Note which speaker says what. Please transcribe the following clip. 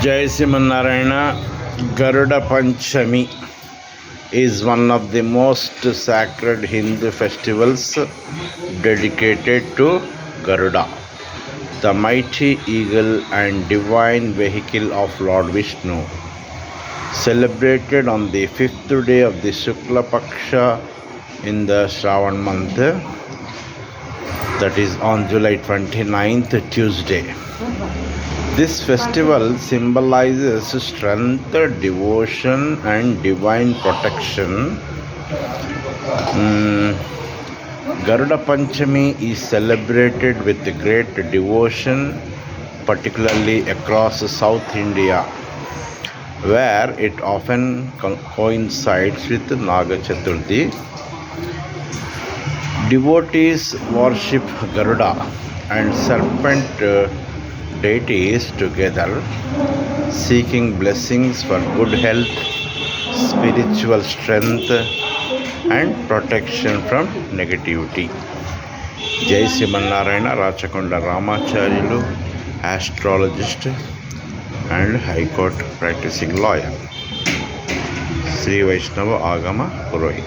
Speaker 1: Jai Simanarayana. Garuda Panchami is one of the most sacred Hindu festivals dedicated to Garuda, the mighty eagle and divine vehicle of Lord Vishnu. Celebrated on the fifth day of the Shukla Paksha in the Shravan month, that is on July 29th, Tuesday. This festival symbolizes strength, devotion, and divine protection. Garuda Panchami is celebrated with great devotion, particularly across South India, where it often coincides with Naga Chaturthi. Devotees worship Garuda and serpent deities together, seeking blessings for good health, spiritual strength, and protection from negativity. Jai Simanarayana, Rachakonda Ramacharyalu, astrologist and High Court practicing lawyer. Sri Vaishnava Agama Purohit.